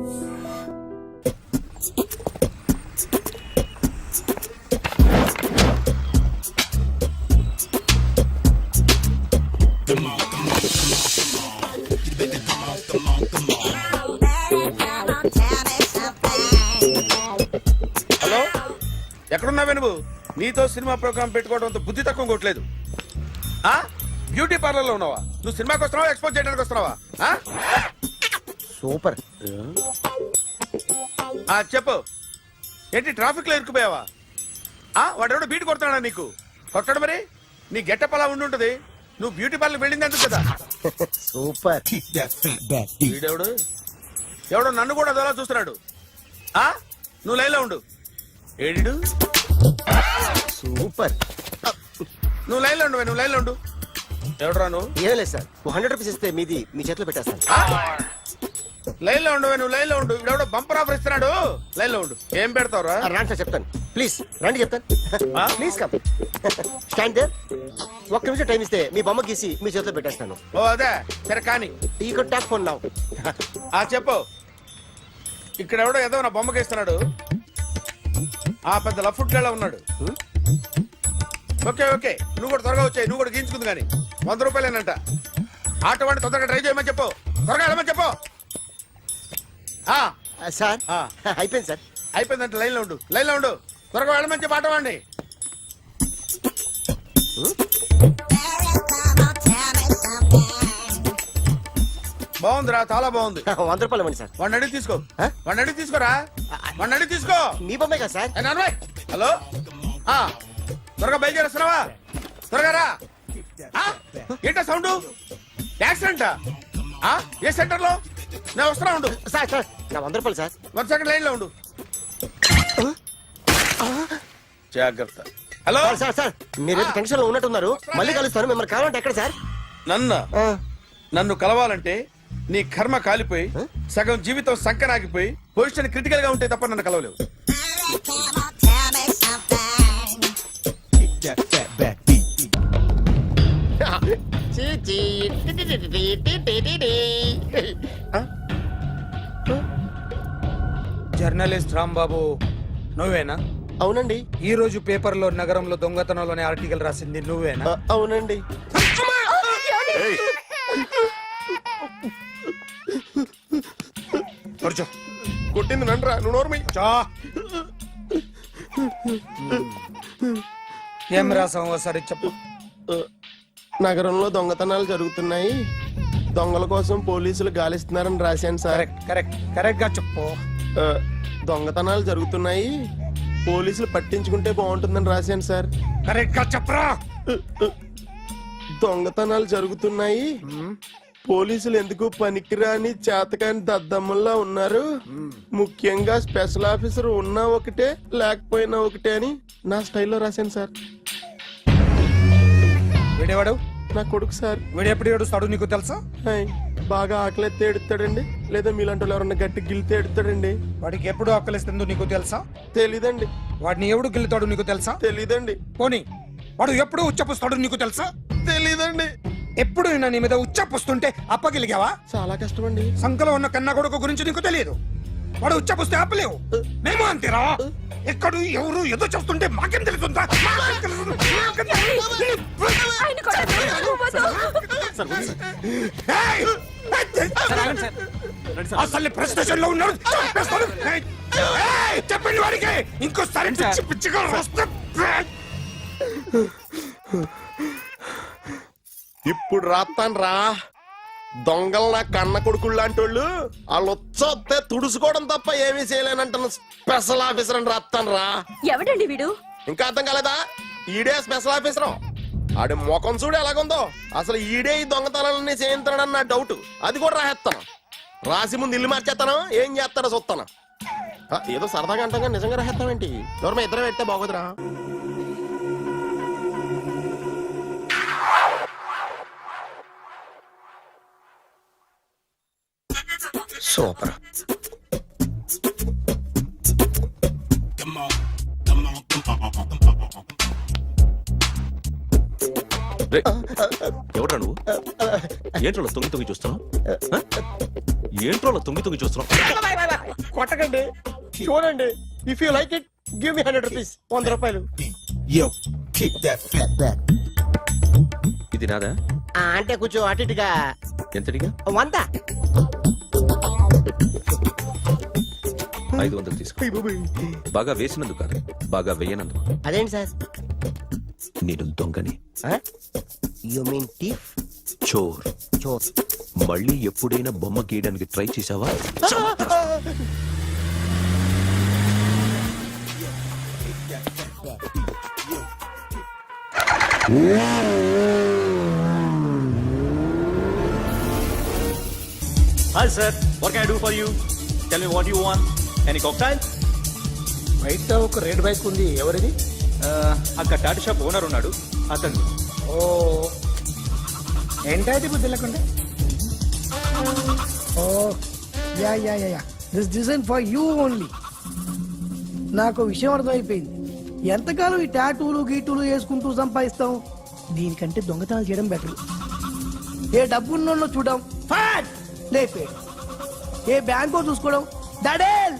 Hello, ఎక్కడున్నావే నువ్వు? నీతో cinema programme పెట్టుకోవడంతో బుద్ధి తక్కువ కొట్టలేదు. బ్యూటీ పార్లర్ లో ఉన్నావా? నువ్వు సినిమాకి వస్తున్నావా, ఎక్స్పోజ్ చేయడానికి వస్తున్నావా? సూపర్. చెప్పు, ఏంటి ట్రాఫిక్ లో ఇరుక్కుపోయావా? వాడెవడో బీట్ కొడతాడా నీకు? కొట్టడు మరి. నీ గెట్టప్ అలా ఉండి ఉంటది. నువ్వు బ్యూటీ పార్లర్ వెళ్ళింది ఎందుకు కదా? సూపర్. వీడెవడు? ఎవడో నన్ను కూడా అదోలా చూస్తున్నాడు. నువ్వు లైన్లో ఉండు. ఏడిడు? సూపర్. నువ్వు లైన్లో ఉండు, నువ్వు లైన్లో ఉండు. ఎవడరా నువ్వు? ఏం లేదు సార్, 100 రూపీస్ ఇస్తే మీది మీ చేతిలో పెట్టేస్తాను. లైన్లో ఉండు, నువ్వు లైన్లో ఉండు. ఇవిడెవడో బంపర్ ఆఫర్ ఇస్తున్నాడు. లైన్లో ఉండు. ఏం పెడతావురా? రాండి సార్, చెప్తాను. ప్లీజ్ రండి, చెప్తాను. Please come. Stand there. ఒక్క నిమిషం టైం ఇస్తే మీ బొమ్మ గీసి మీ చేతిలో పెట్టేస్తాను. ఓ అదే సరే కానీ. ఈ కుడ్ టాక్ ఫోన్ నౌ. చెప్పు. ఇక్కడ ఎవడో ఏదో నా బొమ్మకి ఇస్తున్నాడు. పెద్ద లఫుట్ గళ్ళ ఉన్నాడు. ఓకే ఓకే, నువ్వు కూడా త్వరగా వచ్చాయి. నువ్వు కూడా గీంచుకుంది కానీ 100 రూపాయలేనంట. ఆటో వాడిని తొందరగా ట్రై చేయమని చెప్పు. త్వరగా వెళ్ళమని చెప్పు. సార్ అయిపోయింది సార్. అయిపోయిందంటే లైన్లో ఉండు, లైన్లో ఉండు. త్వరగా వెళ్ళమని చెప్పు ఆటో వాడిని. బాగుందిరా, చాలా బాగుంది. 100 రూపాయలు ఇవ్వండి సార్. వాడిని అడిగి తీసుకో. వాడిని అడిగి తీసుకోరా. వాడిని అడిగి తీసుకో. మీ బొమ్మే కదా సార్. హలో, త్వరగా బయలుదేరేస్తున్నావా? త్వరగా రా. ఏంటా సౌండ్? యాక్సిడెంటా? ఏ సెంటర్ లో? నేను వస్తున్నా ఉండు. సార్ సార్ నా 100 రూపాయలు సార్. 1 సెకండ్ లైన్ లో ఉండు. జాగ్రత్త. హలో సార్ సార్, మీరేదో టెన్షన్ లో ఉన్నట్టున్నారు. మళ్ళీ కలుస్తాను. మిమ్మల్ని కావాలంటే ఎక్కడ సార్? నన్ను కలవాలంటే నీ కర్మ కాలిపోయి సగం జీవితం సంకనాగిపోయి పొజిషన్ క్రిటికల్ గా ఉంటే తప్ప నన్ను కలవలేవు. జర్నలిస్ట్ రాంబాబు నువ్వేనా? అవునండి. ఈ రోజు పేపర్లో నగరంలో దొంగతనంలోనే ఆర్టికల్ రాసింది నువ్వేనా? అవునండి. కొట్టింది నండ్రా, నువ్వు నోర్మి. ఏం రాసావు ఒకసారి చెప్పు. నగరంలో దొంగతనాలు జరుగుతున్నాయి, దొంగల కోసం పోలీసులు గాలిస్తున్నారని రాశాను సార్. కరెక్ట్ గా చెప్పు. దొంగతనాలు జరుగుతున్నాయి, పోలీసులు పట్టించుకుంటే బాగుంటుందని రాశాను సార్. కరెక్ట్ గా చెప్పరా. దొంగతనాలు జరుగుతున్నాయి, పోలీసులు ఎందుకు పనికిరాని చేతకాని దద్దమ్మల్లా ఉన్నారు, ముఖ్యంగా స్పెషల్ ఆఫీసర్ ఉన్నా ఒకటే లేకపోయినా ఒకటే అని నా స్టైల్లో రాశాను సార్. వీడేవాడు? నా కొడుకు సార్. వీడు ఎప్పుడు ఏడుస్తాడు నీకు తెలుసా? బాగా ఆకలిస్తే ఎడుతాడండి, లేదా మీలాంటి వాళ్ళు ఎవరన్నా గట్టి గిల్లితే ఎడుతాడండి. వాడికి ఎప్పుడు ఆకలిస్తుందో నీకు తెలుసా? తెలీదండి. వాడిని ఎవడు గిల్లుతాడు నీకు తెలుసా? తెలీదండి. పోనీ వాడు ఎప్పుడు ఉచ్చపుస్తాడు నీకు తెలుసా? తెలీదండి. ఎప్పుడు నీ మీద ఉచ్చపుస్తుంటే అప్పగిలిగావా? చాలా కష్టం అండి. సంకలో ఉన్న కన్నా కొడుకు గురించి నీకు తెలియదు. వాడు ఉచ్చపుస్తే ఆపలేవు. మేము అంతేరా. ఎక్కడు ఎవరు ఏదో చెప్తుంటే మాకేం తెలుస్తుందా? అసలు ప్రెస్టేషన్ లో ఉన్నాడు. చెప్పండి వాడికి ఇంకోసారి పిచ్చి పిచ్చిగా వస్తే. ఇప్పుడు రాత్తాను రా. దొంగలు నా కన్న కొడుకులు లాంటి వాళ్ళు వాళ్ళు వచ్చొస్తే తుడుచుకోవడం తప్ప ఏమీ చేయలేనంటున్న స్పెషల్ ఆఫీసర్ అని రాత్తాను రా. ఎవడండి వీడు? ఇంకా అర్థం కాలేదా? ఈడే స్పెషల్ ఆఫీసర్. ఆడి ముఖం చూడు ఎలాగుందో. అసలు ఈడే ఈ దొంగతనాలన్నీ చేయించాడని నా డౌట్. అది కూడా రాసేస్తాను. రాసి ముందు ఇల్లు మార్చేస్తాను, ఏం చేస్తాడో చూస్తాను. ఏదో సరదాగా అంటాం, నిజంగా రాసేస్తామేంటి? ఎవరు ఇద్దరం పెడితే బాగోదురా. సూపర్. ఎవడ్రా నువ్వు? ఏంట్రా తొంగి తొంగి చూస్తున్నావు? ఏంట్రో అలా తొంగి చూస్తున్నాం. కొట్టకండి, చూడండి. If you like it give me 100 rupees. 100 రూపాయలు. ఇది నాదా? అంటే కొంచెం అటు ఇటుగా ఎంతడిగా? 100. 500 తీసుకో. బాగా వేసినందుకు కాదు, బాగా వేయనందుకు. అదేంటి సార్? నేను దొంగని, యు మీన్ థీఫ్? చోర్. చోర్. మళ్ళీ ఎప్పుడైనా బొమ్మ గీయడానికి ట్రై చేసావా? Hi sir, what can I do for you? Tell me what you want. Any cocktail? బయట ఒక రెడ్ బైక్ ఉంది, ఎవరిది? అక్కడ టాటా షాప్ ఓనర్ ఉన్నాడు, అతను. ఓ ఏంటది బుద్ధి లేకుండా? Oh, yeah. This design for you only. నాకు విషయం అర్థమైపోయింది. ఎంతకాలం ఈ టాటూలు గీటూలు వేసుకుంటూ సంపాదిస్తాం? దీనికంటే దొంగతనాలు చేయడం బెటర్. ఏ డబ్బున్నోళ్ళు చూడడం ఫాట్ లేపే, ఏ బ్యాంకో చూసుకోవడం దడేల్.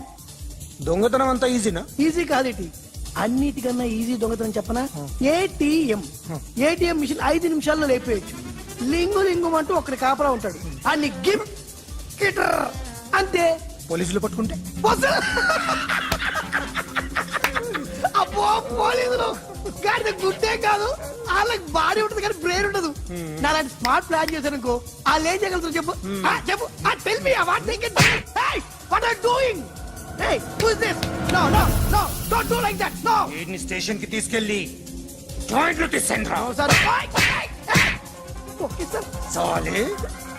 దొంగతనం అంతా ఈజీనా? ఈజీ కాదేటి, అన్నిటికన్నా ఈజీ దొంగతనం చెప్పనా? ఏటీఎం మిషన్ 5 నిమిషాల్లో లేపేయచ్చు. లింగు అంటూ ఒకటి కాపలా ఉంటాడు, అన్ని గిమ్ గిటర్ అంతే. పోలీసులు పట్టుకుంటే అబ్బో పోలీసులు గాడి గుట్టే కాదు, వాళ్ళకి బాడీ ఉంటుంది కానీ బ్రెయిన్ ఉండదు. నాలాంటి స్మార్ట్ ప్లాన్ చేశానుకో, వాళ్ళు ఏం చేయగలుగుతారు చెప్పు? చెప్పు, tell me what they can. What are doing? Hey, who is this? No, don't do like that. No. వీడిని స్టేషన్ కి తీసుకెళ్లి జాయింట్లు తీసేంద్రా. No, sir. Okay, sir. సాలే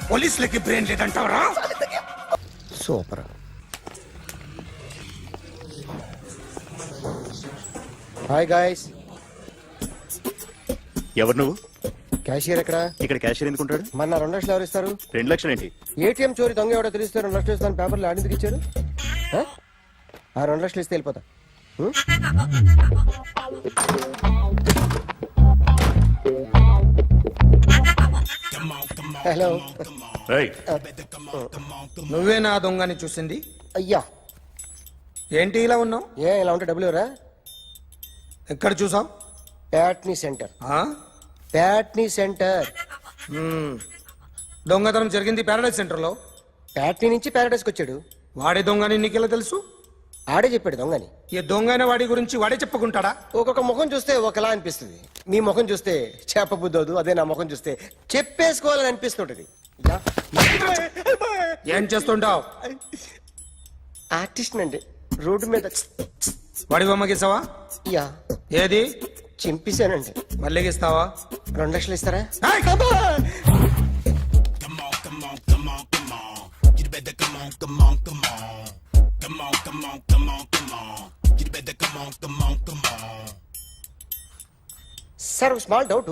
పోలీసులకి బ్రెయిన్ లేదంటావరా? సూపర్. Hi guys. ఎవరు నువ్వు? క్యాషియర్ ఎక్కడ? ఇక్కడ క్యాషియర్ ఎందుకుంటాడు? మన 2 లక్షలు ఎవరు ఇస్తారు? 2 లక్షలు ఏంటి? ఏటీఎం చోరీ దొంగ ఎవడో తెలిస్తే 2 లక్షలు ఇస్తాను పేపర్లు ఆడిందుకు ఇచ్చారు. ఆ 2 లక్షలు ఇస్తే వెళ్ళిపోతా. హలో. నువ్వే నా దొంగని చూసింది? అయ్యా, ఏంటి ఇలా ఉన్నావు? ఇలా ఉంటే డబ్బులు ఎవరా? ఎక్కడ చూసావు? ప్యాట్నీ సెంటర్. ప్యాట్నీ సెంటర్. దొంగతనం జరిగింది ప్యారడైజ్ సెంటర్ లో. ప్యాట్నీ నుంచి ప్యారడైస్కి వచ్చాడు. వాడే దొంగని నీకెలా తెలుసు? ఆడే చెప్పాడు దొంగని. ఈ దొంగైన వాడి గురించి వాడే చెప్పుకుంటాడా? ఒక్కొక్క ముఖం చూస్తే ఒకలా అనిపిస్తుంది. మీ ముఖం చూస్తే చెప్పబుద్దోదు, అదే నా ముఖం చూస్తే చెప్పేసుకోవాలని అనిపిస్తుంటది. ఏం చేస్తుంటావు? ఆర్టిస్ట్ అండి, రోడ్డు మీద. వాడి బొమ్మ గీసావా? యా. ఏది? చింపేశానండి. మళ్ళీ గీస్తావా? 2 లక్షలు ఇస్తారా? ఏయ్! సార్ స్మాల్ డౌట్,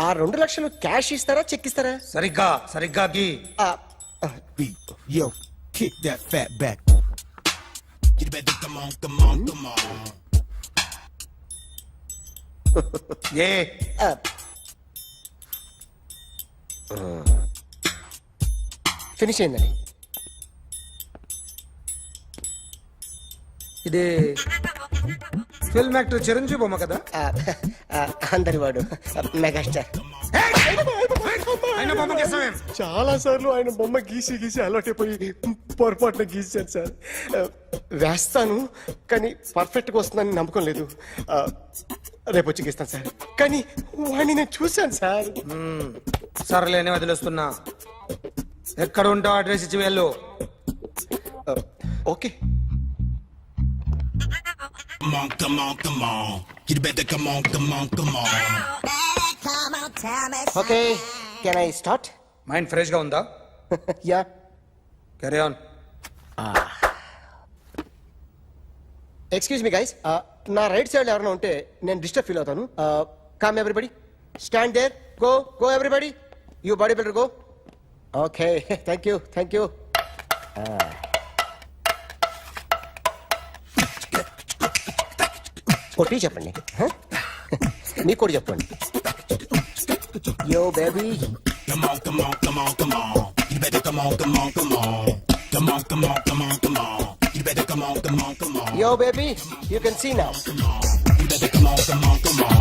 ఆ 2 లక్షలు క్యాష్ ఇస్తారా చెక్ ఇస్తారా? సరిగ్గా గీ. Yo, kick that fat back. You better come on. A finish అయిందండి. ఇది ఫిల్మ్ యాక్టర్ చిరంజీవి బొమ్మ కదా? అందరి వాడు మెగాస్టార్. ఆయన బొమ్మ గీసావేం? చాలా సార్లు ఆయన బొమ్మ గీసి అలవాటైపోయి పొరపాటున గీసాను సార్. వేస్తాను కానీ పర్ఫెక్ట్గా వస్తుందని నమ్మకం లేదు. రేపు వచ్చి గీస్తాను సార్. కానీ వాడిని నేను చూశాను సార్. సర్లేని వదిలేస్తున్నా. ఎక్కడ ఉంటావు అడ్రస్ ఇచ్చి వెళ్ళు. Okay. Come on. You better come on. Okay, can I start? Mind fresh గా ఉందా? Yeah. Carry on. Excuse me guys, నా రైట్ సైడ్ ఎవరైనా ఉంటే నేను డిస్టర్బ్ ఫీల్ అవుతాను. Come everybody, stand there. Go everybody, you body builder go. Okay, thank you. కొట్టి చెప్పండి, మీకు కూడా చెప్పండి. Yo baby. Come on. You You better come on, come on, come on. Come on, come on, come on, come on. You better come on, come on, come on. Yo, baby, you can see now. You better come on, come on, come on.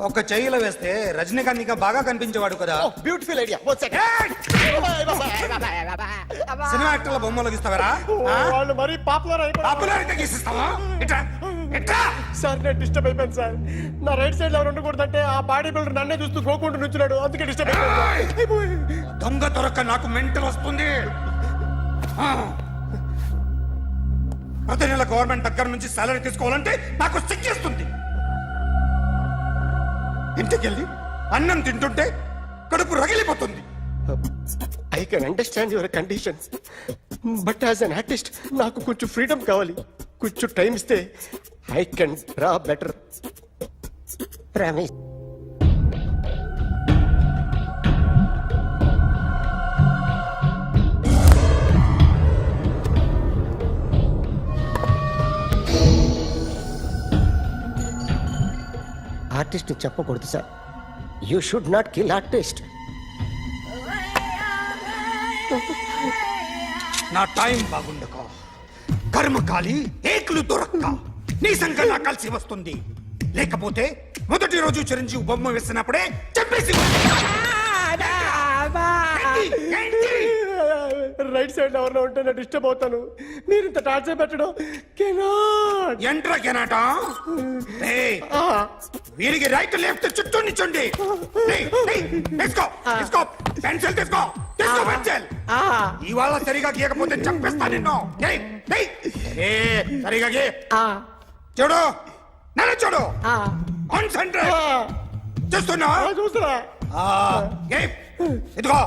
ఒక చెయ్యిలో వేస్తే రజనీకాంత్ ఇంకా బాగా కనిపించేవాడు కదా. Beautiful idea. One second. Cinema యాక్టర్ల బొమ్మలు గీస్తావరా? వాళ్ళు మరీ పాపులర్ అయిపోయారు. పాపులర్ అయితే గీసిస్తావా? ఇట్రా ఇట్రా. సార్ నేను డిస్టర్బ్ అయిపోయాను సార్. నా రైట్ సైడ్ లో ఎవరు ఉండకూడదంటే ఆ బాడీ బిల్డర్ నన్నే చూస్తూ గోకుంటూ నుంచున్నాడు, అందుకే డిస్టర్బ్ అయిపోయాను. దొంగ దొరక్క నాకు మెంటల్ వస్తుంది. ఆ. ప్రతి నెల గవర్నమెంట్ దగ్గర నుంచి సాలరీ తీసుకోవాలంటే నాకు సిగ్గేస్తుంది. ఇంటికెళ్ళి అన్నం తింటుంటే కడుపు రగిలిపోతుంది. I can understand your conditions, but as an artist నాకు కొంచెం ఫ్రీడమ్ కావాలి. కొంచెం టైం ఇస్తే I can draw better. Promise. Artist చెప్పకూడదు sir. You should not kill artist. నా టైం బాగుండక కర్మకాలి ఏకులు దొరక్క నీ సంఘం నాకు కలిసి వస్తుంది. లేకపోతే మొదటి రోజు చిరంజీవి బొమ్మ వేసినప్పుడే చెప్పేసి రైట్ సైడ్ ఎవరిలో ఉంటే నేను డిస్టర్బ్ అవుతాను. మీరు ఇంత టార్చర్ పెట్టడం కెనాట్. ఎంట్రా కెనాట. వీరికి రైట్ లెఫ్ట్ చుట్టూ నిచ్చండి. తీసుకో తీసుకో పెన్సిల్ తీసుకో తీసుకో పెన్సిల్. ఇవాళ సరిగా గీయకపోతే చంపేస్తా నిన్ను. సరిగా గీ. చూడు నన్ను చూడు. కాన్సంట్రేట్ చూస్తున్నా. చూస్తున్నా. ఇదిగో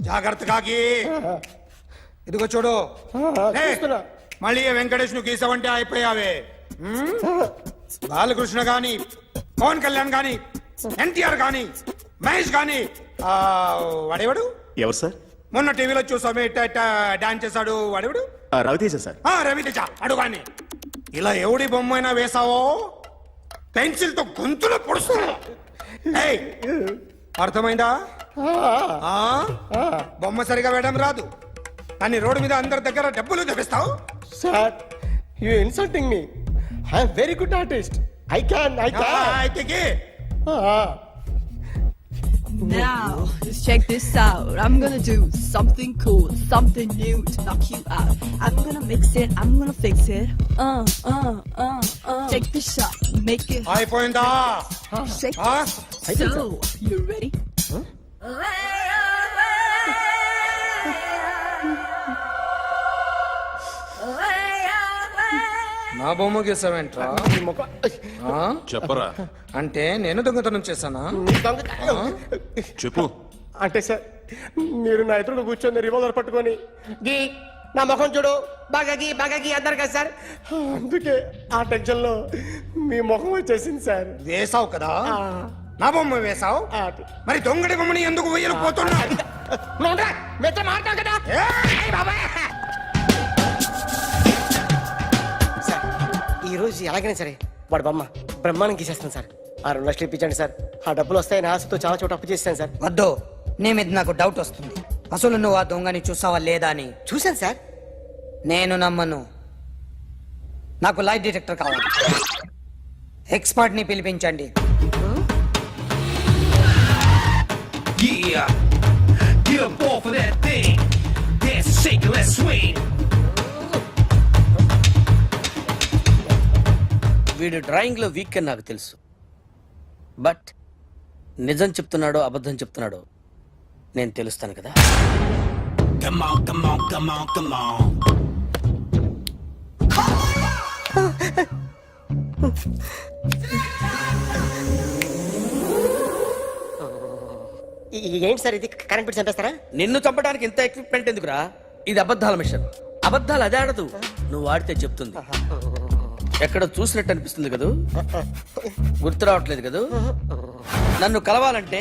జాగ్రత్తగా గీ. ఇదిగో చూడు. చూస్తున్నా. మళ్ళీ వెంకటేష్ ను గీసావంటే అయిపోయావే. బాలకృష్ణ గాని పవన్ కళ్యాణ్ గాని ఎన్టీఆర్ గాని మహేష్ గాని వాడేవాడు ఎవరు సార్? మొన్న టీవీలో చూసామే డాన్స్ చేశాడు వాడేవాడు? రవితేజ సార్. రవితేజ అడుగాని. ఇలా ఎవడి బొమ్మ అయినా వేసావో పెన్సిల్ తో గొంతులో పొడుస్తా. అర్థమైందా? బొమ్మ సరిగా వేయడం రాదు కానీ రోడ్డు మీద అందరి దగ్గర డబ్బులు తెప్పిస్తావు. Sir you insulting me. I'm very good artist. I can అయితే Now, just check this out. I'm gonna do something cool, something new to knock you out. I'm gonna mix it, I'm gonna fix it. Take the shot, make it hot. అయిపోయిందా? Shake it. So, you ready? నా బొమ్మ గీసావేంట్రా? చెప్పరా. అంటే నేను దొంగతనం చేశానా? చెప్పు. అంటే సార్ మీరు నా ఎదురుగా కూర్చొని రివాల్వర్ పట్టుకొని గీ నా ముఖం చూడు బాగా గీ అన్నారు కదా సార్. అందుకే ఆ టెన్షన్ లో మీ ముఖం వచ్చేసింది సార్. వేసావు కదా, నా బొమ్మ వేసావు. మరి దొంగడి బొమ్మని ఎందుకు వేయలు పోతున్నా? సార్ ఈ రోజు ఎలాగైనా సరే వాడు బొమ్మ బ్రహ్మాండం గీసేస్తాను సార్. 6 లక్షలు ఇప్పించండి సార్. ఆ డబ్బులు వస్తాయని ఆశతో చాలా చోట అప్పు చేస్తాను సార్. వద్దు, నీ మీద నాకు డౌట్ వస్తుంది. అసలు నువ్వు ఆ దొంగని చూసావా లేదా అని. చూశాను సార్. నేను నమ్మను. నాకు లైట్ డిటెక్టర్ కావాలి. ఎక్స్పర్ట్ ని పిలిపించండి. Yeah, get up off of that thing. Dance and shake and let's swing. వీడు డ్రాయింగ్ లో వీక్ అని నాకు తెలుసు. బట్ నిజం చెప్తున్నాడో అబద్ధం చెప్తున్నాడో నేను తెలుస్తాను కదా. Come on, come on, come on, come on. ఏంటి సార్ ఇది కరెంట్ బిల్ చంపేస్తారా? నిన్ను చంపడానికి ఇంత ఎక్విప్మెంట్ ఎందుకురా? ఇది అబద్ధాల మిషన్. అబద్ధాలు అదే ఆడదు, నువ్వు ఆడితే చెప్తుంది. ఎక్కడ చూసినట్టు అనిపిస్తుంది కదూ, గుర్తు రావట్లేదు కదూ. నన్ను కలవాలంటే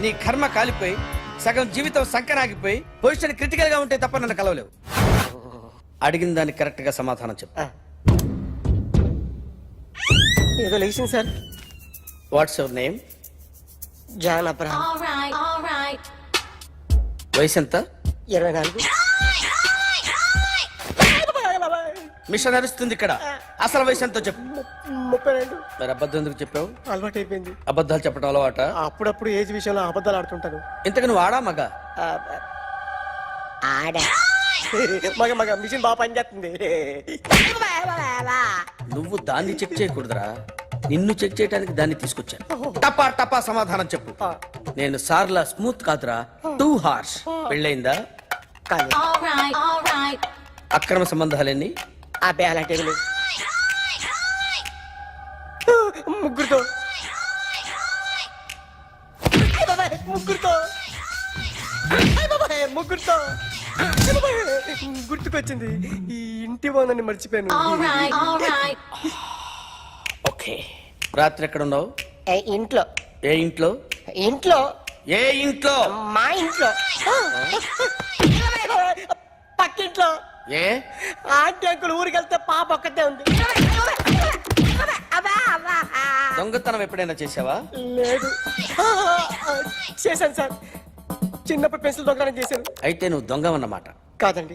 నీ కర్మ కాలిపోయి సగం జీవితం సంకరాగిపోయి పొజిషన్ క్రిటికల్ గా ఉంటే తప్ప నన్ను కలవలేవు. అడిగిన దానికి కరెక్ట్ గా సమాధానం చెప్పు. ఏదో లేచింది sir. What's your name? John Abraham. వయసు ఎంత? 24. మిషన్ నడుస్తుంది ఇక్కడ. అసలు వయసు ఎంతో చెప్పు. 32. మరి అబద్ధం ఎందుకు చెప్పావు? అలవాటు అయిపోయింది. అబద్ధాలు చెప్పడం అలవాట? అప్పుడప్పుడు ఏజ్ విషయంలో అబద్ధాలు ఆడుతుంటాను. ఇంతకు నువ్వు ఆడా మగ? ఆడా. మగ మగ మిషన్ బాగా పనిచేస్తుంది. నువ్వు దాన్ని చెక్ చేయకూడదురా, నిన్ను చెక్ చేయడానికి దాన్ని తీసుకొచ్చాను. టపా టపా సమాధానం చెప్పు. నేను సార్లా స్మూత్ కాదురా, టూ హార్ష్. పెళ్ళయిందా? కానీ అక్రమ సంబంధాలన్నీ? అబ్బాయి అలాంటి లేవు. ముగ్గురుతో. ముగ్గురుతో. ముగ్గురుతో. గుర్తుకొచ్చింది, ఈ ఇంటి బాగుందని మర్చిపోయాను. ఓకే. రాత్రి ఎక్కడ ఉన్నావు? ఇంట్లో. ఏ ఇంట్లో? ఇంట్లో. ఏ ఇంట్లో? మా ఇంట్లో. పక్కింట్లో. ఏ ఆంటీ అంకుల్ ఊరికి వెళ్తే పాప ఒక్కతే ఉంది. దొంగతనం ఎప్పుడైనా చేసావా? లేదు. చేశాను సార్, చిన్నప్పుడు పెన్సిల్ దొంగతనం చేశాను. అయితే నువ్వు దొంగ అన్నమాట. కాదండి,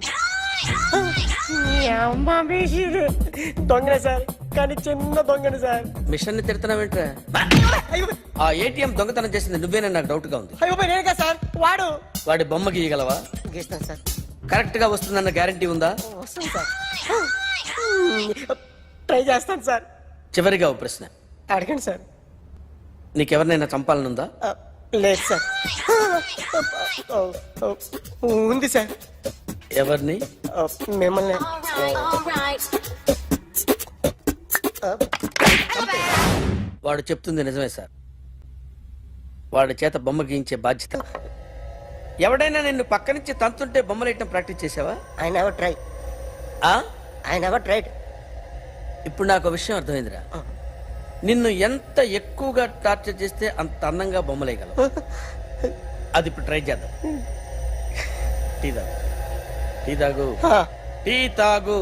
దొంగనే సార్, కానీ చిన్న దొంగని సార్. మిషన్ ని తిడుతున్నావేంట్రా? ఆ ఏటీఎం దొంగతనం చేసింది నువ్వేనని నాకు డౌట్ గా ఉంది. అయ్యో నేను కదా సార్, వాడి బొమ్మ గీయగలవా? గీస్తాను సార్. కరెక్ట్ గా వస్తుందన్న గ్యారంటీ ఉందా? వస్తాను సార్, ట్రై చేస్తాను సార్. చివరిగా ఓ ప్రశ్న అడగండి సార్. నీకెవరినైనా చంపాలనుందా? లేదు సార్. ఉంది సార్. ఎవరిని? మిమ్మల్ని. వాడు చెప్తుంది నిజమే సార్. వాడి చేత బొమ్మ గీయించే బాధ్యత. ఎవడైనా నిన్ను పక్క నుంచి తంతుంటే బొమ్మలేయటం ప్రాక్టీస్ చేసావా? I never try. I never tried. ఇప్పుడు నాకు ఒక విషయం అర్థమైందిరా. నిన్ను ఎంత ఎక్కువగా టార్చర్ చేస్తే అంత అందంగా బొమ్మలేయగలవు. అది ఇప్పుడు ట్రై చేద్దాం. టీ తాగు. టీ తాగు. టీ తాగు.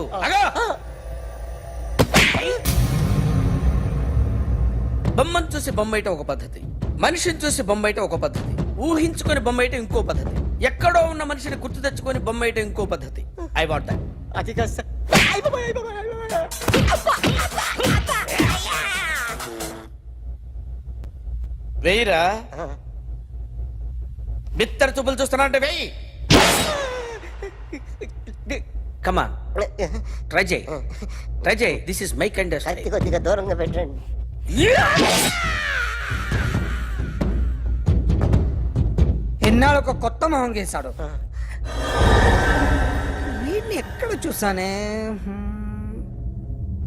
బొమ్మను చూసి బొమ్మయటం ఒక పద్ధతి, మనిషిని చూసి బొమ్మయటం ఒక పద్ధతి, ఊహించుకొని బొమ్మయటం ఇంకో పద్ధతి, ఎక్కడో ఉన్న మనిషిని గుర్తు తెచ్చుకొని బొమ్మయటం ఇంకో పద్ధతి. I want that. అది కాదు సార్. వెయ్యిరా. బిత్తర చూపులు చూస్తున్నా అంటే వెయ్యి. కమాన్, ట్రై చేయి. ట్రై చేయి. This is my kind. కొద్దిగా దూరంగా పెట్టండి. ఎన్నాళ్ళు ఒక కొత్త మొహం గీశాడు. వీడిని ఎక్కడ చూసానే?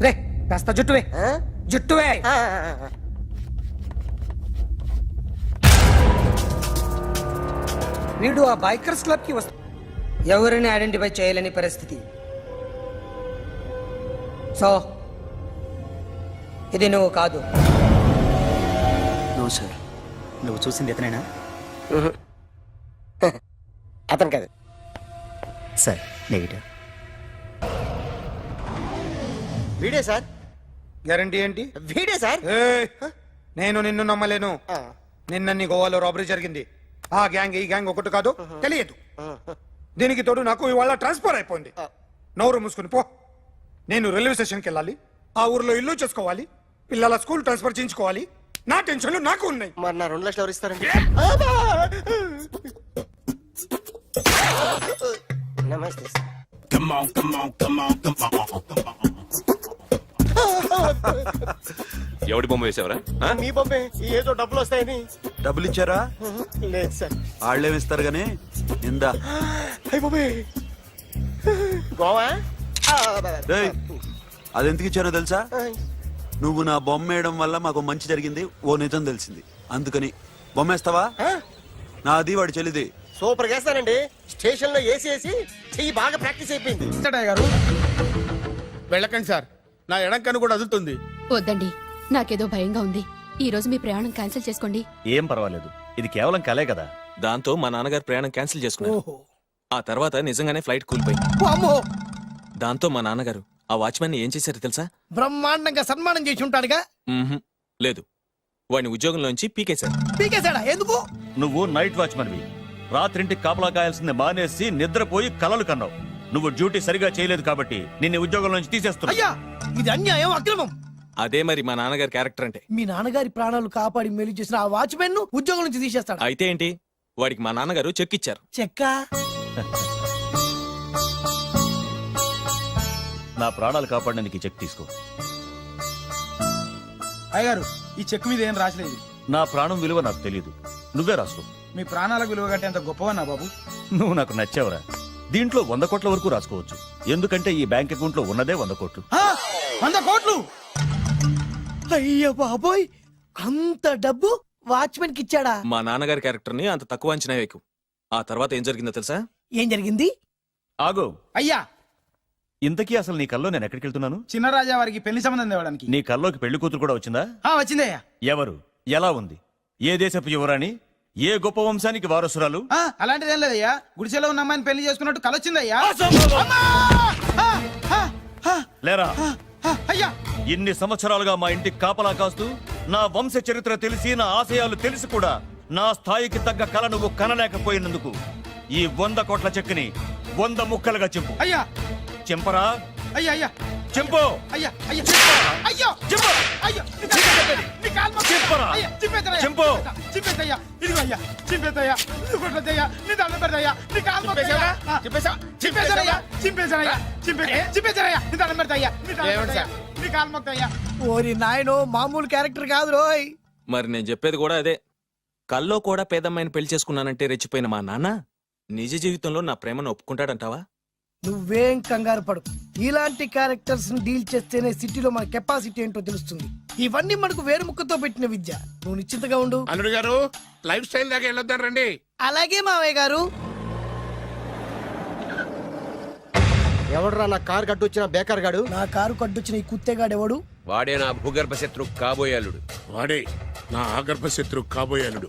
రే కాస్త జుట్టువే. జుట్టువే. వీడు ఆ బైకర్స్ క్లబ్ కి వస్తా, ఎవరిని ఐడెంటిఫై చేయలేని పరిస్థితి. సో ఇది నువ్వు కాదు. నో సార్, నువ్వు చూసింది ఎతనేనా? అతను కాదు సార్, నెగిటివ్. వీడే సార్. గ్యారంటీ ఏంటి? వీడే సార్. నేను నిన్ను నమ్మలేను. నిన్న నీ గోవాలో రాబరీ జరిగింది. ఆ గ్యాంగ్ ఈ గ్యాంగ్ ఒకటి కాదు, తెలియదు. దీనికి తోడు నాకు ఇవాళ ట్రాన్స్ఫర్ అయిపోయింది. నోరు మూసుకుని పో. నేను రైల్వే స్టేషన్కి వెళ్ళాలి, ఆ ఊర్లో ఇల్లు చేసుకోవాలి, పిల్లల స్కూల్ ట్రాన్స్ఫర్ చేయించుకోవాలి. నా టెన్షన్లు నాకు ఉన్నాయి. మరి నా 2 లక్షలు ఎవరు ఇస్తారండి? నమస్తే సార్. ఎవడి బొమ్మ వేసావరా? మీ బొమ్మే, ఏదో డబ్బులు వస్తాయని. డబ్బులు ఇచ్చారా? లేదు సార్. వాళ్ళేమిస్తారు గానీ ఇందా. అయ్య బాబే, గోవా. అదెందుకు ఇచ్చానో తెలుసా? నువ్వు నా బొమ్మ వేయడం వల్ల మాకు మంచి జరిగింది, ఓ నిజం తెలిసింది. అందుకని బొమ్మేస్తావా? నాది వాడి చెల్లిది. సూపర్ చేస్తానండి. స్టేషన్ లో ఏసీ చెయ్యి బాగా ప్రాక్టీస్ అయిపోయింది. గారు వెళ్ళకండి సార్, నా ఎడం కన్ను కూడా అదులుతుంది. వద్దండి, నాకేదో భయంగా ఉంది. ఈ రోజు మీ ప్రయాణం క్యాన్సిల్ చేసుకోండి. ఏం పర్వాలేదు, ఇది కేవలం కలే కదా. దాంతో మా నాన్నగారు ప్రయాణం క్యాన్సిల్ చేసుకున్నారు. ఆ తర్వాత నిజంగానే ఫ్లైట్ కూలిపోయింది. దాంతో మా నాన్నగారు ఆ వాచ్మెన్ ఏం చేశారో తెలుసా? బ్రహ్మాండంగా సన్మానం చేసి ఉంటాడుగా. మ్మ్హ్మ్. లేదు, వాడిని ఉద్యోగంలోంచి పీకేశారు. పీకేశాడా? ఎందుకు? నువ్వు నైట్ వాచ్మన్వి. రాత్రింటికి కాపలా కాయాల్సింది మానేసి నిద్రపోయి కలలు కన్నావు. నువ్వు డ్యూటీ సరిగా చేయలేదు కాబట్టి నిన్ను ఉద్యోగం నుంచి తీసేస్తున్నా. అయ్యా, ఇది అన్యాయం, అక్రమం. అదే మరి మా నాన్నగారి క్యారెక్టర్ అంటే. మీ నాన్నగారి ప్రాణాలు కాపాడి మేలు చేసిన ఆ వాచ్మెన్ ను ఉద్యోగం నుంచి తీసేస్తాడు. అయితే ఏంటి, వాడికి మా నాన్నగారు చెక్ ఇచ్చారు. చెక్క? నా ప్రాణాలు కాపాడడానికి చెక్ తీసుకో. అయ్యగారు, ఈ చెక్ మీద ఏం రాసలేదు. నా ప్రాణం విలువ నాకు తెలియదు, నువ్వే రాసుకో. మీ ప్రాణాలకు విలువ కట్టేంత గొప్పవన్నా బాబు. నువ్వు నాకు నచ్చావురా. దీంట్లో 100 కోట్ల వరకు రాసుకోవచ్చు. ఎందుకంటే ఈ బ్యాంక్ అకౌంట్ లో ఉన్నదే 100 కోట్లు. 100 కోట్లు? అయ్య బాబోయ్, అంత డబ్బు వాచ్మెన్ కి ఇచ్చాడా? మా నాన్నగారి క్యారెక్టర్ ని అంత తక్కువ అంచనా వేయకు. ఆ తర్వాత ఏం జరిగిందో తెలుసా? ఏం జరిగింది? ఆగో, అయ్యా, ఇంతకీ అసలు నీ కల్లో నేను ఎక్కడికి వెళ్తున్నాను? చిన్నరాజా వారికి పెళ్లి సంబంధం తేవడానికి. నీ కల్లోకి పెళ్లి కూతురు కూడా వచ్చిందా? వచ్చిందయ్యా. ఎవరు? ఎలా ఉంది? ఏ దేశపు యువరాణి? ఏ గొప్ప వంశానికి వారసురాలు? అలాంటిదేం లేదయ్యా. గుడిసెలో ఉన్న అమ్మాయిని పెళ్లి చేసుకున్నట్టు కలొచ్చిందయ్యా. లేరా, అయ్యా, ఇన్ని సంవత్సరాలుగా మా ఇంటికి కాపలా కాస్తూ నా వంశ చరిత్ర తెలిసి నా ఆశయాలు తెలిసి కూడా నా స్థాయికి తగ్గ కళ నువ్వు కనలేకపోయినందుకు ఈ 100 కోట్ల చెక్కుని 100 ముక్కలుగా చింపు. అయ్యా, చింపరా? అయ్యా, అయ్యా, చింపు. అయ్యా, అయ్యా, అయ్యో, చింపు. అయ్యో, చింపరా? చింపు. చింపేద్దయ్యా, ఇదిగో అయ్యా, చింపేద్దయ్యా, ఇది కొట్టద్దయ్యా, నీ దండం పెడతాయ్యా, నీ కాలు మొక్కుతాయ్యా. చింపేశానయ్యా, చింపేశానయ్యా, చింపేశానయ్యా, నీ దండం పెడతాయ్యా, నీ దండం పెడతాయ్యా, నీ కాలు మొక్కుతాయ్యా. ఓరి నాయనో, మామూలు క్యారెక్టర్ కాదు రోయ్. మరి నేను చెప్పేది కూడా అదే. కల్లో కూడా పేదమ్మాయిని పెళ్లి చేసుకున్నానంటే రెచ్చిపోయిన మా నాన్న నిజ జీవితంలో నా ప్రేమను ఒప్పుకుంటాడంటావా? నువ్వేం కంగారు పడు. ఇలాంటి క్యారెక్టర్స్ ని డీల్ చేస్తేనే సిటీలో మన కెపాసిటీ ఏంటో తెలుస్తుంది. ఇవన్నీ మనకు వేరు ముక్కతో పెట్టిన విద్య. నువ్వు నిశ్చింతగా ఉండు. అల్లుడు గారు, లైఫ్ స్టైల్ దాకా వెళ్ళొద్దాం రండి. అలాగే మావయ్య గారు. ఎవడరా నా కారు కట్టొచ్చిన బేకార్ గాడు? నా కారు కట్టొచ్చిన ఈ కుత్తేగాడు ఎవడు? వాడే నా భూగర్భ శత్రు కాబోయాలుడు. వాడే నా ఆగర్భ శత్రు కాబోయాలుడు.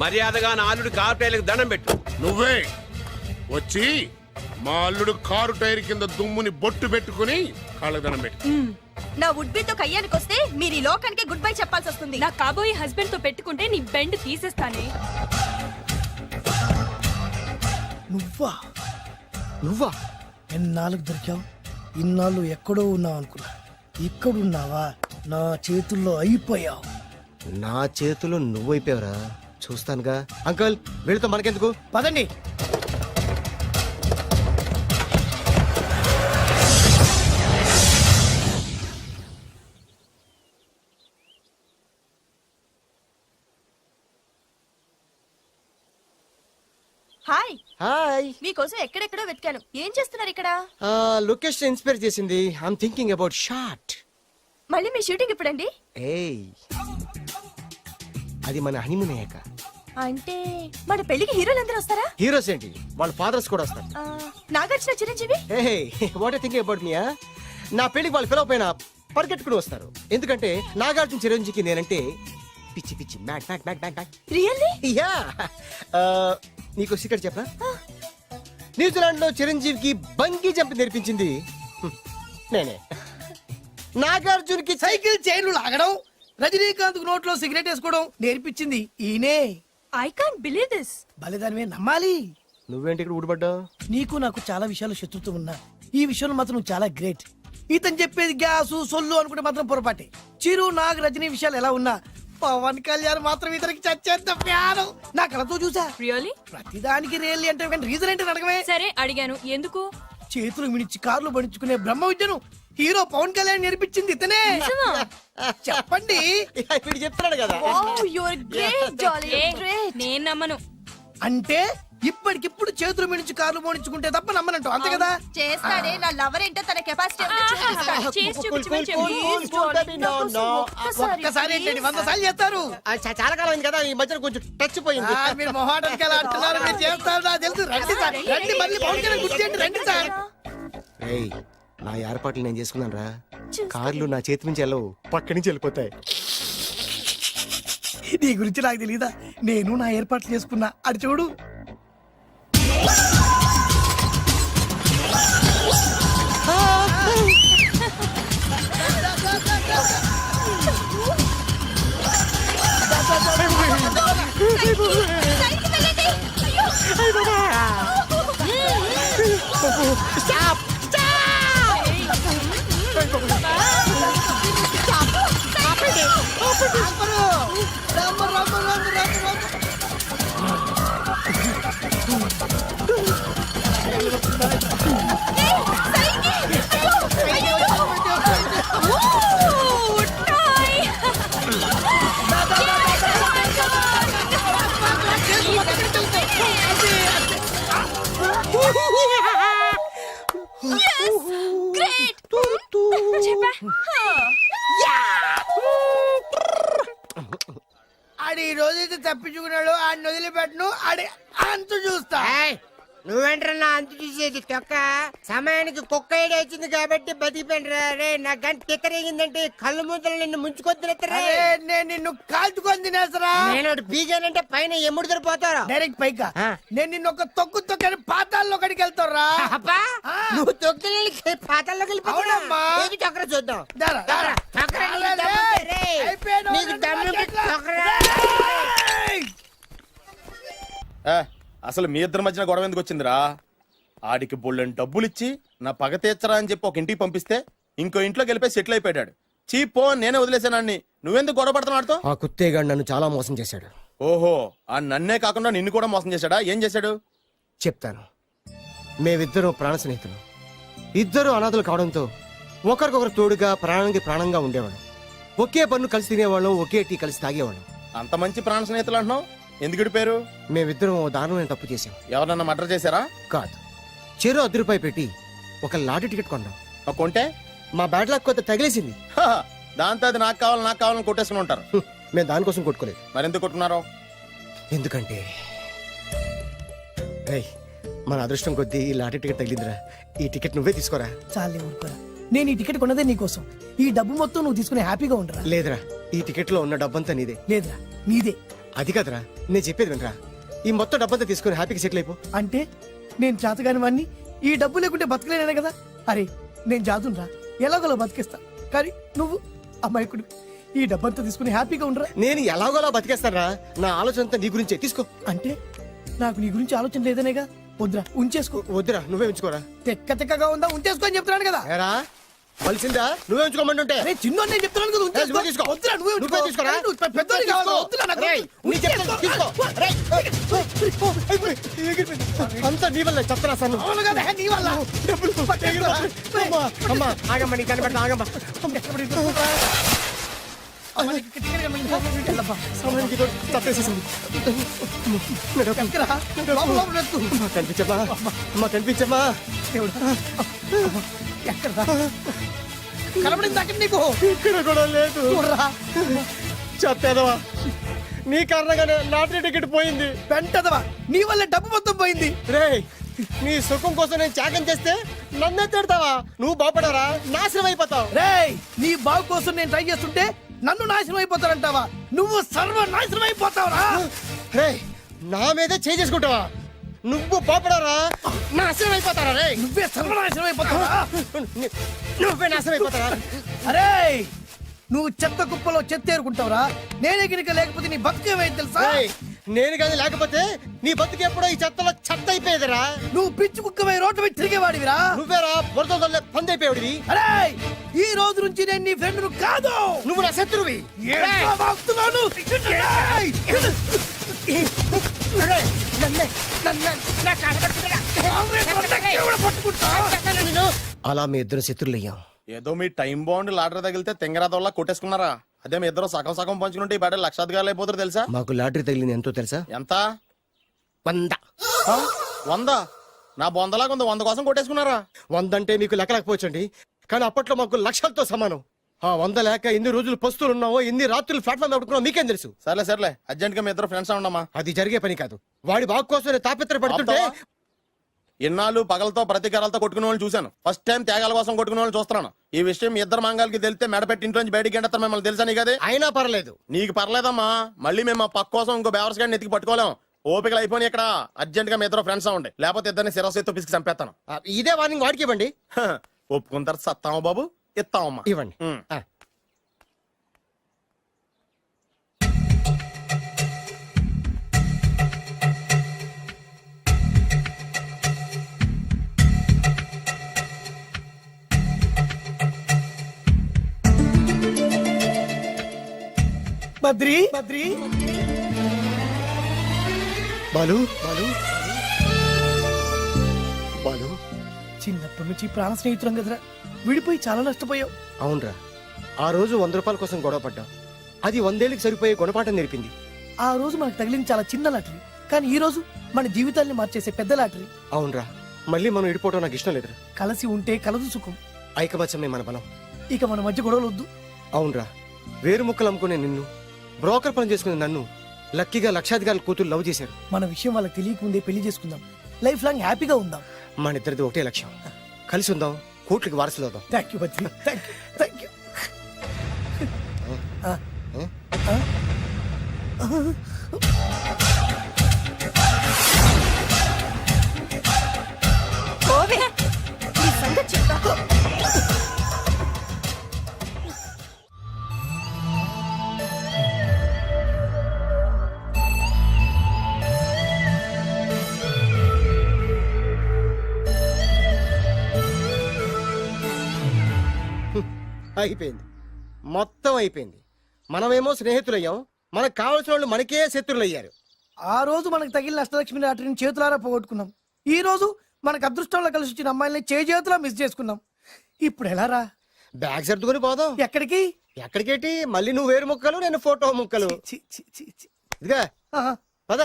మర్యాదగా నా అల్లుడు కారు టైర్లకు దండం పెట్టు. నువ్వే వచ్చి మా అల్లుడు కారు టైర్ కింద దుమ్ముని బొట్టు పెట్టుకుని కాళ్ళకు దండం పెట్టు. నా వుడ్బీతో కయ్యానికి వస్తే మీరు ఈ లోకానికి గుడ్ బై చెప్పాల్సి వస్తుంది. నా కాబోయే హస్బెండ్ తో పెట్టుకుంటే నీ బెండ్ తీసేస్తానే. నువ్వా? నువ్వా? ఎన్నాళ్ళకు దొరికావు? ఇన్నాళ్ళు ఎక్కడో ఉన్నావు అనుకున్నా. ఇక్కడున్నావా? నా చేతుల్లో అయిపోయావు. నా చేతిలో నువ్వైపోయావురా. చూస్తానుగా. అంకుల్, వీడితో మనకెందుకు? పదండి. హాయ్. హాయ్. మీకోసం ఎక్కడెక్కడో వెతికాను. ఏం చేస్తున్నారు ఇక్కడ? లొకేషన్ ఇన్స్పైర్ చేసింది. I'm thinking about shot. మళ్ళీ మీ షూటింగ్ ఎప్పుడండి? ఏయ్, అది మన హనీమూన్ అయ్యాక. అంటే మన పెళ్లికి హీరోలందరూ వస్తారా? హీరోస్ ఏంటి, వాళ్ళ ఫాదర్స్ కూడా వస్తారు. Nagarjuna, Chiranjeevi. What you thinking about me? నా పెళ్లికి వాళ్ళు పిలవపోయినా పరిగెట్టుకుని వస్తారు. ఎందుకంటే నాగార్జున చిరంజీవికి నేనంటే పిచ్చి పిచ్చి మ్యాట్ మ్యాట్ మ్యాట్ మ్యాట్ మ్యాట్. రియల్లీ? యా. నీకు సీక్రెట్ చెప్పనా? న్యూజిలాండ్ లో చిరంజీవికి బంగీ జంప్ నేర్పించింది నేనే. నాగార్జున్కి సైకిల్ చైన్లు లాగడం, రజనీకాంత్ నోట్లో సిగరెట్ వేసుకోవడం నేర్పించింది ఈయనే. I can't believe this. బలిదానివే నమ్మాలి. నువ్వేంటి ఇక్కడ ఊడిపడ్డావు? నీకు నాకు చాలా విషయాలు శత్రుత్వం ఉన్నా ఈ విషయంలో మాత్రం నువ్వు చాలా గ్రేట్. ఇతను చెప్పేది గ్యాసు సొల్లు అనుకుంటే మాత్రం పొరపాటే. చిరు, నాగ్, రజనీ విషయాలు ఎలా ఉన్నా పవన్ కళ్యాణ్ మాత్రం ఇతనికి చచ్చేంత ప్యాను. నా కళతో చూసా. రియల్లీ? ప్రతిదానికి రియల్లీ అంటే రీజన్ ఏంటి అడగమే. సరే అడిగాను, ఎందుకు? చేతులు మిడిచి కార్లు పడించుకునే బ్రహ్మ విద్యను హీరో పవన్ కళ్యాణ్ నేర్పించింది ఇతనే. చెప్పండి. వీడు చెప్తున్నాడు కదా. నేను నమ్మను. అంటే ఇప్పటికిప్పుడు చేతులు మిడిచి కార్లు పోనించుకుంటే తప్ప నమ్మనంటావు, అంతే కదా? చేస్తాడే. నా లవర్ ఏంటో తన కెపాసిటీ ఒక్కసారి ఏంటండి 100 సార్లు చేస్తారు. చాలా కాలం అయింది కదా, ఈ మధ్యన కొంచెం టచ్ పోయింది. మీరు మొహాటానికి ఎలా అంటున్నారు? మీరు చేస్తారు, నాకు తెలుసు. రండి సార్, రండి. మళ్ళీ పవన్ కళ్యాణ్ గుర్తు రండి సార్. నా ఏర్పాట్లు నేను చేసుకున్నాను రా. కార్లు నా చేతి నుంచి వెళ్ళవు, పక్క నుంచి వెళ్ళిపోతాయి. నీ గురించి నాకు తెలీదా? నేను నా ఏర్పాట్లు చేసుకున్నా. అడి చూడు. ఆడి ఈ రోజైతే తప్పించుకున్నాడు ఆడిని వదిలిపెట్టను ఆడి అంత చూస్తా. నువ్వేంట్రా అంత చూసేది తొక్క సమయానికి కుక్క ఏడు వచ్చింది కాబట్టి బతికిపోయినరా రే. నా గంట తిక్కరేగిందంటే కళ్ళు ముద్దలు నిన్ను ముంచుకొద్దులెత్తరా. నేను నిన్ను కాల్చుకొని తినేసరా. నేను బీగానంటే పైన ఎముడు దొరిపోతారా డైరెక్ట్ పైకా నేను నిన్ను ఒక తొక్కు తొక్కని పాతాల్లో కడికి వెళ్తారా. నువ్వు తొక్కి పాతల్లోకి అవునమ్మా. వెళ్ళిపోయి చక్ర చూద్దాం. దారా, దారా. అయిపోయాడు. నీకు దమ్ముంటే చొక్కరా. అసలు మీ ఇద్దరి మధ్యన గొడవ ఎందుకు వచ్చిందిరా? ఆడికి బొళ్ళని డబ్బులు ఇచ్చి నా పగ తీర్చరా అని చెప్పి ఒక ఇంటికి పంపిస్తే ఇంకో ఇంట్లో గెలిపే సెటిల్ అయిపోయాడు. చీపో నేనే వదిలేసానాన్ని. నువ్వెందుకు గొడవ పడుతున్నాడుతో? ఆ కుత్తేగాడు నన్ను చాలా మోసం చేశాడు. ఓహో, ఆ నన్నే కాకుండా నిన్ను కూడా మోసం చేశాడా? ఏం చేశాడు చెప్తాను. మేమిద్దరం ప్రాణ స్నేహితులు. ఇద్దరు అనాథలు కావడంతో ఒకరికొకరు తోడుగా ప్రాణానికి ప్రాణంగా ఉండేవాళ్ళం. ఒకే పన్ను కలిసి తినేవాళ్ళం, ఒకే టీ కలిసి తాగేవాళ్ళం. అంత మంచి ప్రాణ స్నేహితులు అంటున్నావు, ఎందుకు పేరు? మేమిద్దరం ఓ దారుణమైన తప్పు చేశాం. ఎవరన్నా మర్డర్ చేశారా? కాదు, చెరు ₹10 పెట్టి ఒక లాటరీ టికెట్ కొన్నాం. కొంటే మా బ్యాడ్ లక్ కొంత తగిలేసింది. దాంతో అది నాకు కావాలని కొట్టేసుకుని ఉంటారు. మేము దానికోసం కొట్టుకోలేదు. మరెందుకు కొట్టుకున్నారో? ఎందుకంటే రేయ్, మన అదృష్టం కొద్దీ ఈ లాటరీ టికెట్ తగిలిందిరా. ఈ టికెట్ నువ్వే తీసుకోరా. చాలే ఊరుకోరా. నేను ఈ టికెట్ కొన్నదే నీకోసం. ఈ డబ్బు మొత్తం నువ్వు తీసుకుని హ్యాపీగా ఉండరా. లేదురా, ఈ టికెట్ లో ఉన్న డబ్బంతా నీదే. లేదురా, నీదే. అది కాదురా, నేను చెప్పేది వినరా. ఈ మొత్తం డబ్బంతా తీసుకుని హ్యాపీగా సెటిల్ అయిపో. అంటే నేను చేతగాని వాడిని, ఈ డబ్బు లేకుంటే బతకలేనే కదా. అరే నేను జాతునరా, ఎలాగోలా బతికేస్తా. కానీ నువ్వు అమాయకుడు. ఈ డబ్బంతా తీసుకుని హ్యాపీగా ఉండరా. నేను ఎలాగోలా బతికేస్తారా. నా ఆలోచన అంతా నీ గురించే. తీసుకో. అంటే నాకు నీ గురించి ఆలోచన లేదనేగా. వద్దురా, ఉంచేసుకో. వద్దురా, నువ్వే ఉంచుకోరా. తెక్కగా ఉందా, ఉంచేసుకో అని చెప్తున్నాను కదా. ఏరా కలిసిందా? నువ్వే ఉంచుకోమంటుంటే అరే చిన్న నేను చెప్తున్నాను కదా, ఉంచేసుకో. నువ్వే తీసుకో. వద్దురా, నువ్వే నువ్వే తీసుకోరా. నువ్వు పెద్దోడి కావాలి. వద్దురా, నాకు రేయ్, నీ చెప్తాను, తీసుకో. రేయ్, అంతా నీ వల్ల చెప్తారా సార్. అవును కదా, నీ వల్ల. అమ్మా ఆగమ్మా, నీ కనబడతా ఆగమ్మా. కనిపించమ్మా, అమ్మా కనిపించమ్మా. కనబడింది అక్కడ నీకు. ఇక్కడ కూడా లేదు. చెప్పేదవా, నీ కారణంగానే లాటరీ టికెట్ పోయింది. వెంటదవా, నీ వల్ల డబ్బు మొత్తం పోయింది. రేయ్, నీ సుఖం కోసం నేను త్యాగం చేస్తే నన్నే తిడతావా? నువ్వు బాగుపడరా, నాశనం అయిపోతావు. రేయ్, నీ బాగు కోసం నేను ట్రై చేస్తుంటే నన్ను నాశనం అయిపోతానంటావా? నువ్వు సర్వ నాశనం అయిపోతావురా. రేయ్, నా మీదే చేసుకుంటావా? నువ్వు బాగుపడరా, నాశనం అయిపోతారా? రే, నువ్వే సర్వనాశనం అయిపోతావా? నువ్వే నాశనం అయిపోతారా? అరే, నువ్వు చెత్త కుప్పలో చెత్త ఏరుకుంటావురా. నేనే గినక లేకపోతే నీ బతుకేమైంది తెలుసా? రేయ్, నేను కానీ లేకపోతే నీ బతుకు ఎప్పుడో ఈ చెత్తలో చెత్త అయిపోయేదిరా. నువ్వు పిచ్చి కుక్కమై రోడ్డు మీద తిరిగేవాడివిరా. నువ్వేరా బురదలే పంది అయిపోయాడివి. అరే, ఈ రోజు నుంచి నేను నీ ఫ్రెండ్ కాదు, నువ్వు నా శత్రువి. అలా మీ ఇద్దరు శత్రులయ్యాం. ఏదో మీ టైం బాండ్ లాటరీ తగిలితే తెంగరాదోళ్ళ కొట్టేసుకున్నారా? అదే మీ ఇద్దరు సగం సగం పంచుకుంటే ఈ బయట లక్షాధికారులు అయిపోతారు తెలుసా? మాకు లాటరీ తగిలింది ఎంతో తెలుసా? ఎంత? 100. 100? నా బొందలాగా ఉంది. 100 కోసం కొట్టేసుకున్నారా? 100 అంటే మీకు లెక్కలేకపోవచ్చండి, కానీ అప్పట్లో మాకు లక్షలతో సమానం. ఆ 100 లేక ఎన్ని రోజులు పస్తులు ఉన్నావో, ఎన్ని రాత్రులు ప్లాట్ఫామ్ పెట్టుకున్నావు మీకేం తెలుసు? సర్లే అర్జెంట్ గా మీ ఇద్దరు ఫ్రెండ్స్ ఉండమ్మా. అది జరిగే పని కాదు. వాడి బాగు కోసం తాపిత్ర పడుతుంటే ఇన్నాళ్ళు పగలతో ప్రతీకారాలతో కొట్టుకునే వాళ్ళు చూశాను. ఫస్ట్ టైం త్యాగాల కోసం కొట్టుకునే వాళ్ళు చూస్తున్నాను. ఈ విషయం మీ ఇద్దరు మంగాలకి తెలిస్తే మెడపెట్టి ఇంట్లో నుంచి బయటికి ఎండతారు. మిమ్మల్ని తెలుసా నీకు? అది అయినా పర్లేదు. నీకు పర్లేదమ్మా. మళ్ళీ మేము మా పక్క కోసం ఇంకో బేవర్స్ గాడిని ఎత్తికి పట్టుకోలేం. ఓపికలు అయిపోయి ఇక్కడ అర్జెంట్ గా మీ ఇద్దరు ఫ్రెండ్స్ అవ్వండి, లేకపోతే ఇద్దరిని శిరస్సుతో పిసికి చంపేస్తాను. ఇదే వార్నింగ్ వాడికి ఇవ్వండి. ఒప్పుకుంటారు. సత్తామా బాబు? ఇస్తామమ్మా. ఇవ్వండి. బద్రి బద్రి బాలు బాలు బాలు. చిన్నప్పటి నుంచి ప్రాణ స్నేహితులం కదరా, విడిపోయి చాలా నష్టపోయావు. అవునరా, ఆ రోజు 100 రూపాయల కోసం గొడవ పడ్డాం. అది 100 ఏళ్ళకి సరిపోయే గుణపాఠం నేర్పింది. ఆ రోజు మనకు తగిలింది చాలా చిన్న లాటరీ, కానీ ఈ రోజు మన జీవితాల్ని మార్చేసే పెద్ద లాటరీ. అవునరా, మళ్ళీ మనం విడిపోవడం నాకు ఇష్టం లేదురా. కలిసి ఉంటే కలదు సుఖం. ఐకమత్యమే మన బలం. ఇక మన మధ్య గొడవలు వద్దు. అవునరా, వేరు ముక్కలు అమ్ముకునే నిన్ను, బ్రోకర్ పని చేసుకునే నన్ను లక్కీగా లక్షాధికారుల కూతురు లవ్ చేశారు. మన విషయం వాళ్ళకి తెలియకముందే పెళ్లి చేసుకుందాం, లైఫ్ లాంగ్ హ్యాపీగా ఉందాం. మన ఇద్దరిది ఒకటే లక్ష్యం, కలిసి ఉందాం, కోట్లకి వారసులు అవుదాం. Thank you Badri, thank you, thank you. అయిపోయింది, మొత్తం అయిపోయింది. మనమేమో స్నేహితులయ్యాం, మనకు కావలసిన వాళ్ళు మనకే శత్రులు అయ్యారు. ఆ రోజు మనకు తగిలిన అష్టలక్ష్మి లాటరీని చేతులారా పోగొట్టుకున్నాం. ఈ రోజు మనకు అదృష్టంలో కలిసి వచ్చిన అమ్మాయిని చేతులా మిస్ చేసుకున్నాం. ఇప్పుడు ఎలా రా? బ్యాగ్ సర్దుకొని పోదాం. ఎక్కడికి? ఎక్కడికేటి? మళ్ళీ నువ్వు వేరు ముక్కలు, నేను ఫోటో ముక్కలు. ఇదిగా పద.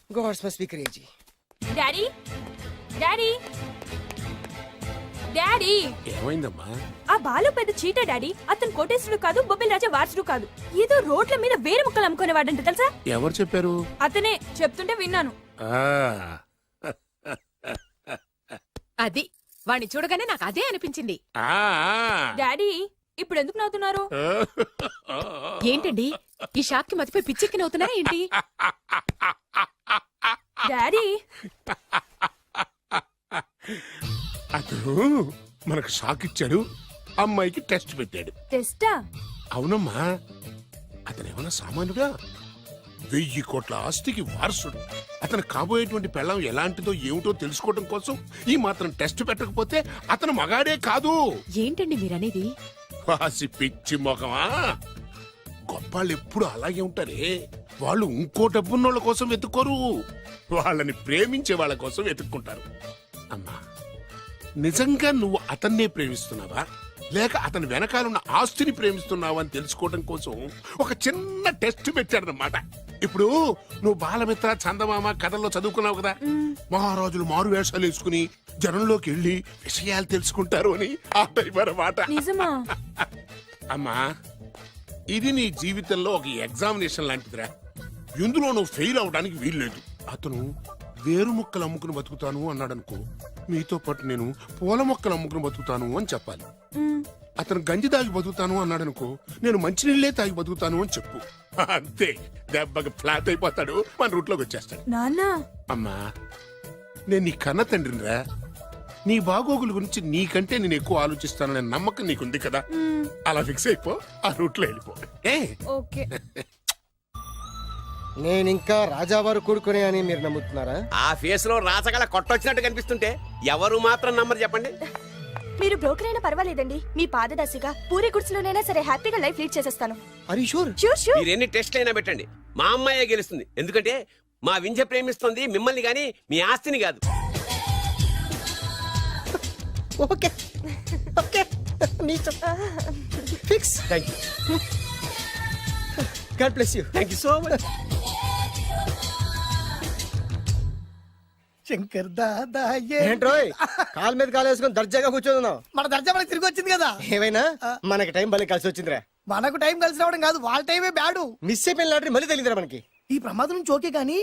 God's must be crazy. Daddy daddy daddy ఏమైందమ్మా? ఆ బాలు పెద్ద చీట డాడీ. అతను కోటేశ్వరుడు కాదు, బొబ్బిల్ రాజా వారసుడు కాదు. ఏదో రోడ్ల మీద వేరే ముక్కలు అమ్ముకునేవాడంట తెలుసా? ఎవరు చెప్పారు? అతనే చెప్తుంటే విన్నాను. అది వాణ్ణి చూడగానే నాకు అదే అనిపించింది. డాడీ ఇప్పుడు ఎందుకు నవ్వుతున్నారు? ఏంటండి ఈ షాక్ కి మతిపోయి పిచ్చెక్కి నవ్వుతున్నారా ఏంటి? డాడీ అతను మనకు షాక్ ఇచ్చాడు, అమ్మాయికి టెస్ట్ పెట్టాడు. టెస్టా? అవునమ్మా, అతను ఏమన్నా సామాన్యుడా? 1000 కోట్ల ఆస్తికి వారసుడు. అతను కాబోయేటువంటి పెళ్ళం ఎలాంటిదో ఏమిటో తెలుసుకోవడం కోసం ఈ మాత్రం టెస్ట్ పెట్టకపోతే అతను మగాడే కాదు. ఏంటండి మీరనేది? వాసి పిచ్చి మొఖమా, గొప్పాళ్ళు ఎప్పుడు అలాగే ఉంటారే. వాళ్ళు ఇంకో డబ్బున్నోళ్ళ కోసం వెతుక్కోరు, వాళ్ళని ప్రేమించే వాళ్ళ కోసం వెతుక్కుంటారు. అమ్మా, నిజంగా నువ్వు అతన్నే ప్రేమిస్తున్నావా లేక అతని వెనకాలన్న ఆస్తిని ప్రేమిస్తున్నావా అని తెలుసుకోవడం కోసం ఒక చిన్న టెస్ట్ పెట్టాడనమాట. ఇప్పుడు నువ్వు బాలమిత్ర, చందమామ కథల్లో చదువుకున్నావు కదా, మహారాజులు మారు వేషాలు వేసుకుని జనంలోకి వెళ్ళి విషయాలు తెలుసుకుంటారు అని ఆ టైప్ అన్నమాట. నిజమా? అమ్మా, ఇది నీ జీవితంలో ఒక ఎగ్జామినేషన్ లాంటిదిరా. ఇందులో నువ్వు ఫెయిల్ అవడానికి వీల్లేదు. అతను వేరు మొక్కలు అమ్ముకుని బతుకుతాను అన్నాడనుకో, మీతో పాటు నేను పూల మొక్కలు అమ్ముకుని బతుకుతాను అని చెప్పాలి. అతను గంజి తాగి బతుకుతాను అన్నాడనుకో, నేను మంచినీళ్ళే తాగి బతుకుతాను అని చెప్పు. అంతే, దెబ్బకి ఫ్లాట్ అయిపోతాడు, మన రూట్లోకి వచ్చేస్తాడు. నాన్నా, అమ్మా, నేను నీ కన్న తండ్రినిరా. నీ బాగోగుల గురించి నీకంటే నేను ఎక్కువ ఆలోచిస్తాననే నమ్మకం నీకుంది కదా, అలా ఫిక్స్ అయిపో, ఆ రూట్లో వెళ్ళిపో. ఓకే. నేనింకా రాజావారు కూడుకునే అని మీరు నమ్ముతున్నారా? ఆ ఫేస్ లో రాచగల కొట్టొచ్చినట్టు కనిపిస్తుంటే ఎవరు మాత్రం నమ్మరు చెప్పండి. మీరు బ్రోకర్ అయినా పర్వాలేదండి, మీ పాదదాసిగా పూరి గుడ్స్లోనైనా సరే హ్యాపీగా లైఫ్ లీడ్ చేసేస్తాను. Are you sure? Sure sure. మీరు ఎన్ని టెస్ట్లు అయినా పెట్టండి, మా అమ్మాయే గెలుస్తుంది. ఎందుకంటే మా వింజ ప్రేమిస్తుంది మిమ్మల్ని గాని మీ ఆస్తిని కాదు. Okay okay, fix. Thank you. God bless you. Thank you so much. Shankar Dada ఏంట్రోయ్, కాలు మీద కాలు వేసుకొని దర్జాగా కూర్చోదున్నావు? మన దర్జా మనకి తిరిగి వచ్చింది కదా. ఏమైనా మనకి టైం భలే కలిసి వచ్చిందిరా. మనకు టైం కలిసి రావడం కాదు, వాళ్ళ టైమే బ్యాడు. మిస్ అయిపోయిన లాటరీ మళ్ళీ తెలియదురా మనకి. ఈ ప్రమాదం నుంచి ఓకే కానీ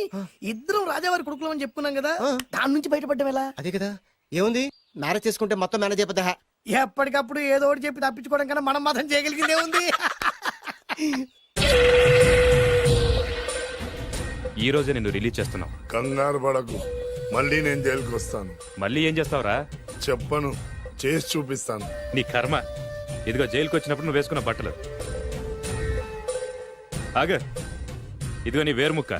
ఇద్దరం రాజావారి కొడుకులం అని చెప్పుకున్నాం కదా, దాని నుంచి బయటపడ్డం ఎలా? అదే కదా, ఏముంది, మ్యారేజ్ చేసుకుంటే మొత్తం మేనేజ్ అయిపోతా. ఎప్పటికప్పుడు ఏదో ఒకటి చెప్పి తప్పించుకోవడం కన్నా మనం మాత్రం చేయగలిగిందే ఉంది. ఈ రోజే నిన్ను రిలీజ్ చేస్తున్నాం. కంగారు పడకు, మళ్ళీ నేను జైలుకి వస్తాను. మళ్ళీ ఏం చేస్తావురా? చెప్పను, చేసి చూపిస్తాను. నీ కర్మ. ఇదిగో జైలుకి వచ్చినప్పుడు నువ్వు వేసుకున్న బట్టలు. ఆగ, ఇదిగో నీ వేరు ముక్క.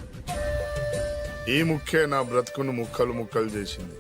ఈ ముక్కే నా బ్రతుకును ముక్కలు ముక్కలు చేసింది.